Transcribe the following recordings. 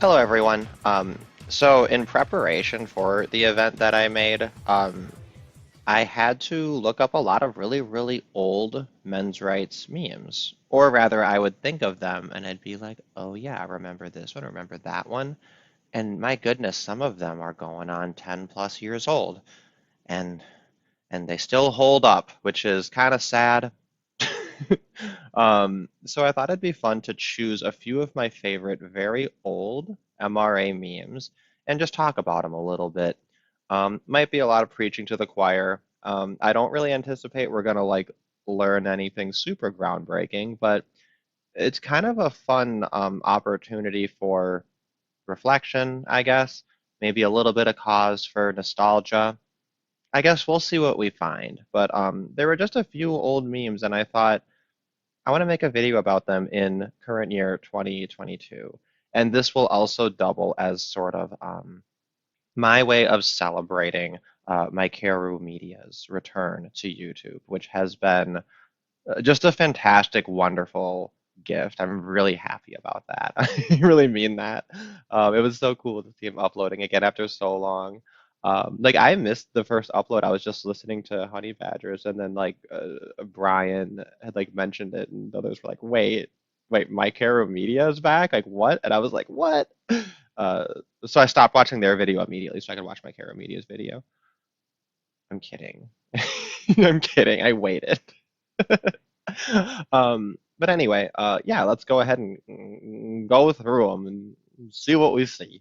Hello, everyone. So in preparation for the event that I made, I had to look up a lot of really, really old men's rights memes. Or rather, I would think of them and I'd be like, oh yeah, I remember this one, I remember that one. And my goodness, some of them are going on 10 plus years old. And and they still hold up, which is kind of sad. So I thought it'd be fun to choose a few of my favorite very old MRA memes and just talk about them a little bit. Might be a lot of preaching to the choir. I don't really anticipate we're gonna like learn anything super groundbreaking, but it's kind of a fun opportunity for reflection, I guess. Maybe a little bit of cause for nostalgia. I guess we'll see what we find. But there were just a few old memes, and I thought I want to make a video about them in current year 2022. And this will also double as sort of my way of celebrating my Karu Media's return to YouTube, which has been just a fantastic, wonderful gift. I'm really happy about that. I really mean that. It was so cool to see him uploading again after so long. Like I missed the first upload. I was just listening to Honey Badgers, and then Brian had like mentioned it, and others were like, "Wait, My Hero Media is back? Like what?" And I was like, "What?" Uh, so I stopped watching their video immediately, so I could watch My Hero Media's video. I'm kidding. I'm kidding. I waited. But anyway, yeah, let's go ahead and go through them and see what we see.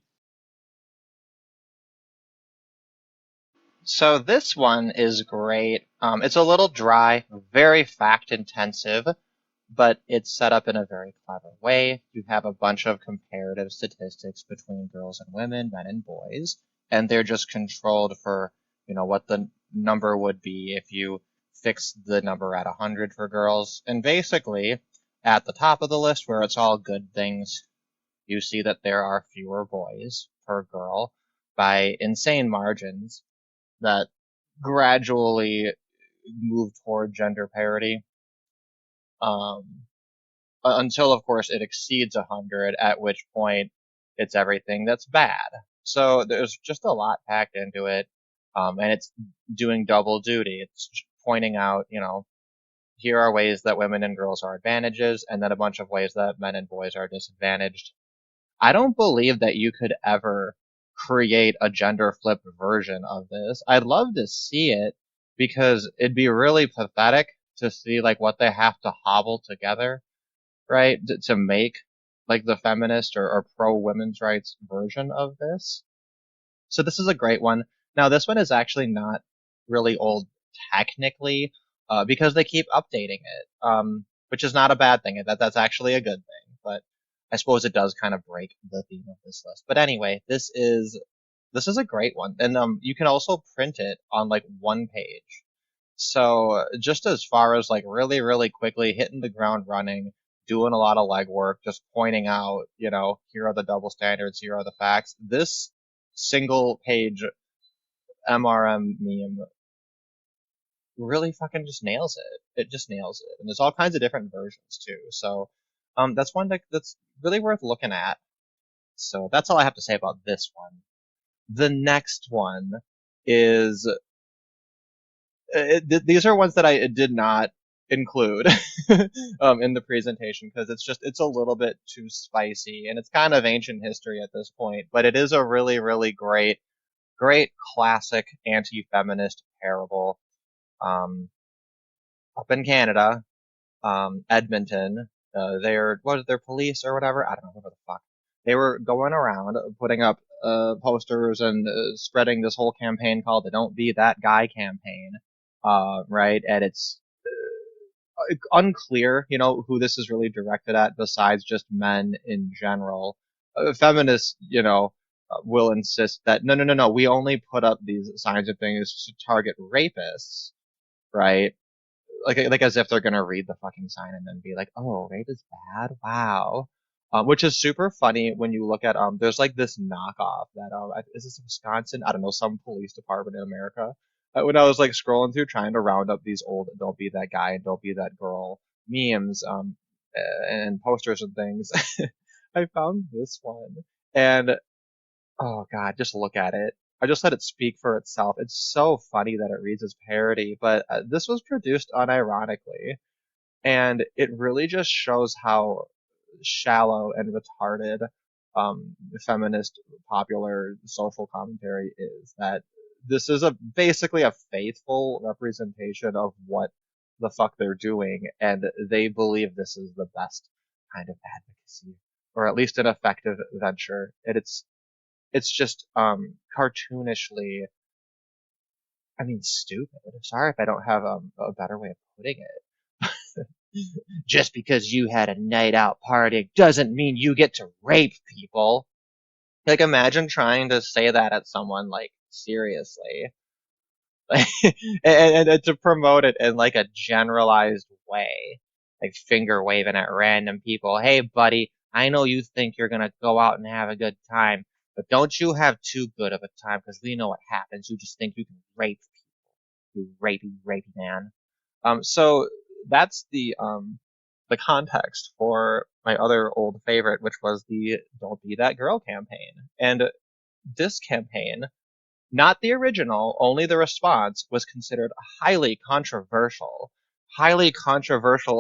So this one is great. It's a little dry, very fact intensive, but it's set up in a very clever way. You have a bunch of comparative statistics between girls and women, men and boys, and they're just controlled for, what the number would be if you fix the number at 100 for girls. And basically, at the top of the list where it's all good things, you see that there are fewer boys per girl by insane margins that gradually move toward gender parity. Um, until of course it exceeds 100, at which point it's everything that's bad. So there's just a lot packed into it, and it's doing double duty. It's pointing out, here are ways that women and girls are advantages, and then a bunch of ways that men and boys are disadvantaged. I don't believe that you could ever create a gender flipped version of this. I'd love to see it because it'd be really pathetic to see like what they have to hobble together, right, to make like the feminist or pro women's rights version of this. So this is a great one. Now this one is actually not really old technically, because they keep updating it, which is not a bad thing. That's actually a good thing. But I suppose it does kind of break the theme of this list. But anyway, this is a great one, and you can also print it on like one page. So just as far as like really, really quickly hitting the ground running, doing a lot of legwork, just pointing out, here are the double standards, here are the facts. This single page MRM meme really fucking just nails it. It just nails it. And there's all kinds of different versions too. So that's one that's really worth looking at. So that's all I have to say about this one. The next one is these are ones that I did not include in the presentation because it's a little bit too spicy and it's kind of ancient history at this point, but it is a really, really great classic anti-feminist parable. Um, Up in Canada, Edmonton, their what is their police or whatever? I don't know, whatever the fuck. They were going around putting up posters and spreading this whole campaign called the "Don't Be That Guy" campaign, right? And it's unclear, who this is really directed at besides just men in general. Feminists, will insist that no, no, no, no, we only put up these signs of things to target rapists, right? Like as if they're gonna read the fucking sign and then be like, "Oh, rape is bad. Wow." Which is super funny when you look at there's like this knockoff that is this Wisconsin? I don't know, some police department in America. When I was like scrolling through trying to round up these old "Don't Be That Guy" and "Don't Be That Girl" memes, and posters and things, I found this one, And oh god, just look at it. I just let it speak for itself. It's so funny that it reads as parody, but this was produced unironically, and it really just shows how shallow and retarded feminist popular social commentary is. That this is a basically a faithful representation of what the fuck they're doing, and they believe this is the best kind of advocacy, or at least an effective venture. And it's just cartoonishly, I mean, stupid. Sorry if I don't have a better way of putting it. Just because you had a night out party doesn't mean you get to rape people. Like, imagine trying to say that at someone, like, seriously. And to promote it in, like, a generalized way. Like, finger waving at random people. Hey, buddy, I know you think you're gonna go out and have a good time, but don't you have too good of a time, because we know what happens. You just think you can rape people. You rapey man. So that's the context for my other old favorite, which was the "Don't Be That Girl" campaign. And this campaign, not the original, only the response, was considered highly controversial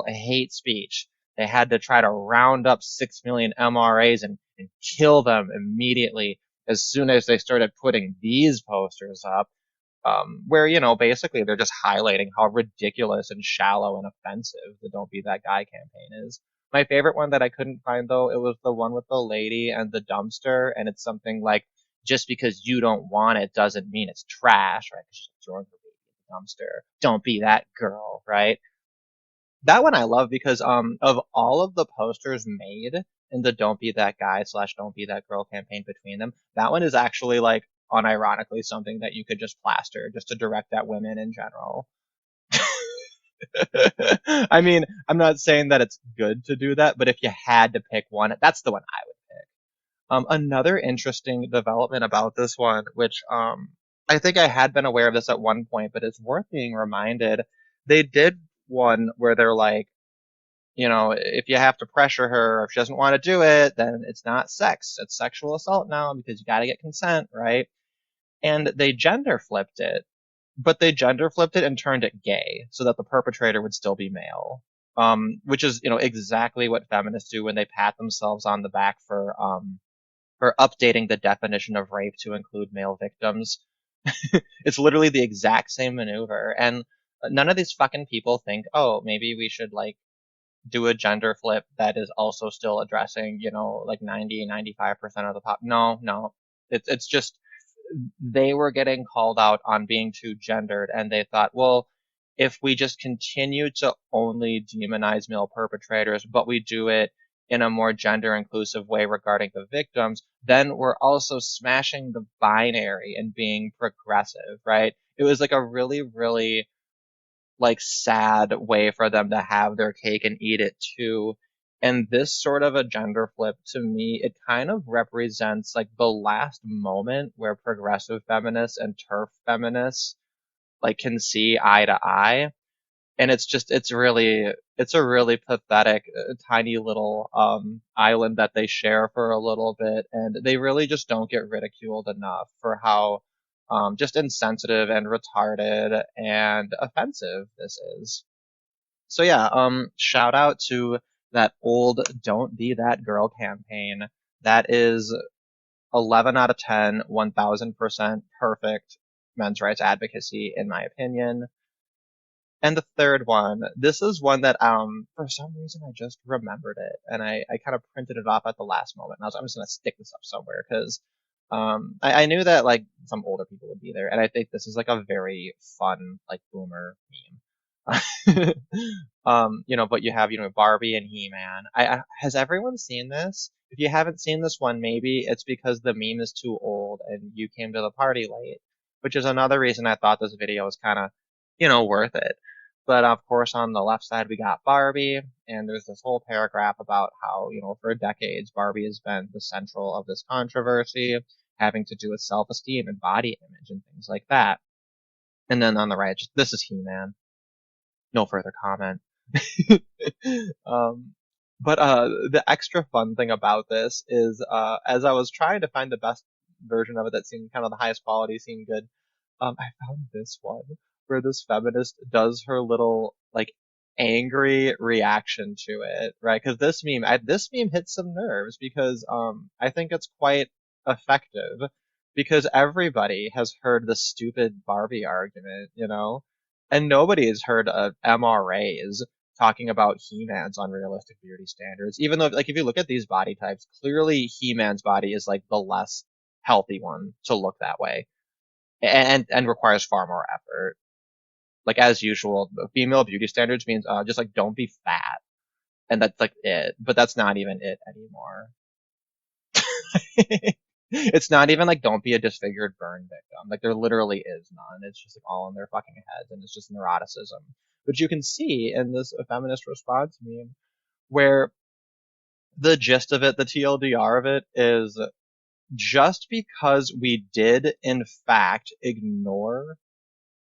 hate speech. They had to try to round up 6 million MRAs and kill them immediately as soon as they started putting these posters up, where, basically they're just highlighting how ridiculous and shallow and offensive the "Don't Be That Guy" campaign is. My favorite one that I couldn't find, though, it was the one with the lady and the dumpster, and it's something like, just because you don't want it doesn't mean it's trash, right? Because she's throwing her baby in the dumpster. Don't be that girl, right? That one I love because of all of the posters made in the "Don't Be That Guy" slash "Don't Be That Girl" campaign between them, that one is actually, like, unironically something that you could just plaster just to direct at women in general. I mean, I'm not saying that it's good to do that, but if you had to pick one, that's the one I would pick. Another interesting development about this one, which I think I had been aware of this at one point, but it's worth being reminded. They did one where they're like, if you have to pressure her, or if she doesn't want to do it, then it's not sex. It's sexual assault now because you got to get consent, right? And they gender flipped it, but they gender flipped it and turned it gay so that the perpetrator would still be male. Which is, exactly what feminists do when they pat themselves on the back for updating the definition of rape to include male victims. It's literally the exact same maneuver, and none of these fucking people think, oh, maybe we should, like, do a gender flip that is also still addressing, like 90-95% of the pop. No, no. It's just they were getting called out on being too gendered, and they thought, well, if we just continue to only demonize male perpetrators, but we do it in a more gender inclusive way regarding the victims, then we're also smashing the binary and being progressive, right? It was like a really, really, like, sad way for them to have their cake and eat it too. And this sort of a gender flip, to me, it kind of represents, like, the last moment where progressive feminists and turf feminists, like, can see eye to eye. And it's a really pathetic, tiny little island that they share for a little bit, and they really just don't get ridiculed enough for how just insensitive and retarded and offensive this is. So yeah, shout out to that old "Don't Be That Girl" campaign. That is 11 out of 10, 1000% perfect men's rights advocacy, in my opinion. And the third one, this is one that for some reason I just remembered it, and I kind of printed it off at the last moment. And I was, I'm just gonna stick this up somewhere because I knew that, like, some older people would be there, and I think this is, like, a very fun, like, boomer meme. But you have, Barbie and He-Man. Has everyone seen this? If you haven't seen this one, maybe it's because the meme is too old and you came to the party late, which is another reason I thought this video was kind of, worth it. But of course, on the left side, we got Barbie, and there's this whole paragraph about how, for decades, Barbie has been the central of this controversy, having to do with self-esteem and body image and things like that. And then on the right, this is He-Man. No further comment. um, But the extra fun thing about this is, as I was trying to find the best version of it that seemed kind of the highest quality, seemed good, I found this one where this feminist does her little like angry reaction to it, right? Because this meme hits some nerves because I think it's quite effective because everybody has heard the stupid Barbie argument, you know, and nobody has heard of MRAs talking about He-Man's unrealistic beauty standards. Even though, like, if you look at these body types, clearly He-Man's body is like the less healthy one to look that way and requires far more effort. Like as usual, female beauty standards means just like don't be fat, and that's like it. But that's not even it anymore. It's not even like don't be a disfigured burn victim. Like there literally is none. It's just like all in their fucking heads, and it's just neuroticism, which you can see in this feminist response meme, where the gist of it, the TLDR of it, is just because we did in fact ignore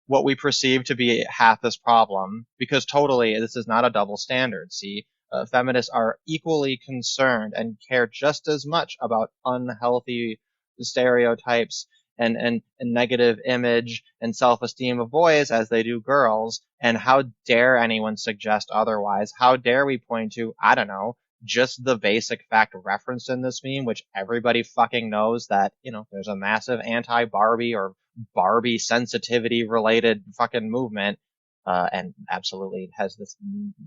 what we perceive to be half this problem, because totally this is not a double standard. See, feminists are equally concerned and care just as much about unhealthy stereotypes and negative image and self-esteem of boys as they do girls. And how dare anyone suggest otherwise? How dare we point to, I don't know, just the basic fact referenced in this meme, which everybody fucking knows that, you know, there's a massive anti-Barbie or Barbie sensitivity related fucking movement, and absolutely has this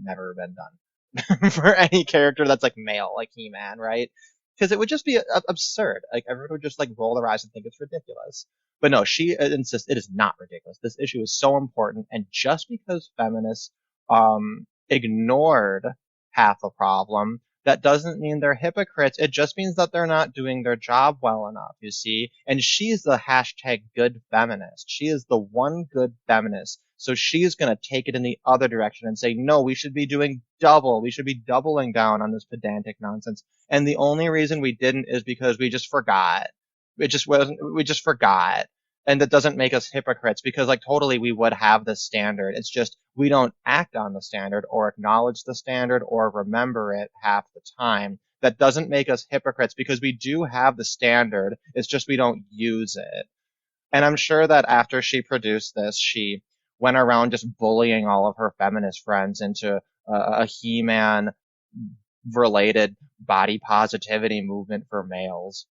never been done for any character that's like male, like He-Man, right? Because it would just be absurd. Like everyone would just like roll their eyes and think it's ridiculous. But no, she insists it is not ridiculous. This issue is so important, and just because feminists ignored half the problem, that doesn't mean they're hypocrites. It just means that they're not doing their job well enough, you see? And she's the hashtag good feminist. She is the one good feminist. So she's going to take it in the other direction and say, no, we should be doing double. We should be doubling down on this pedantic nonsense. And the only reason we didn't is because we just forgot. It just wasn't, we just forgot. And that doesn't make us hypocrites because like totally we would have this standard. It's just we don't act on the standard or acknowledge the standard or remember it half the time. That doesn't make us hypocrites because we do have the standard. It's just we don't use it. And I'm sure that after she produced this, she went around just bullying all of her feminist friends into a He-Man related body positivity movement for males.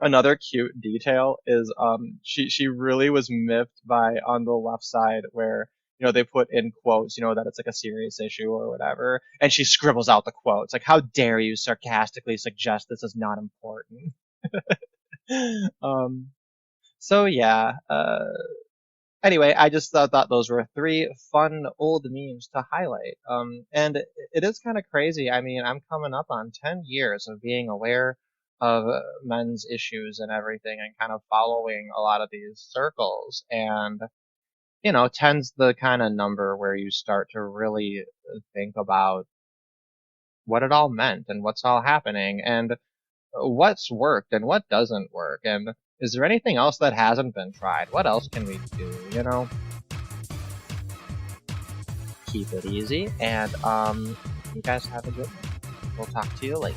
Another cute detail is she really was miffed by on the left side where you know they put in quotes, you know, that it's like a serious issue or whatever, and she scribbles out the quotes like, how dare you sarcastically suggest this is not important. um so yeah, anyway, I just thought those were three fun old memes to highlight. And it is kind of crazy. I mean, I'm coming up on 10 years of being aware of men's issues and everything and kind of following a lot of these circles. And, you know, 10's the kind of number where you start to really think about what it all meant and what's all happening and what's worked and what doesn't work. And is there anything else that hasn't been tried? What else can we do, you know? Keep it easy, and you guys have a good one. We'll talk to you later.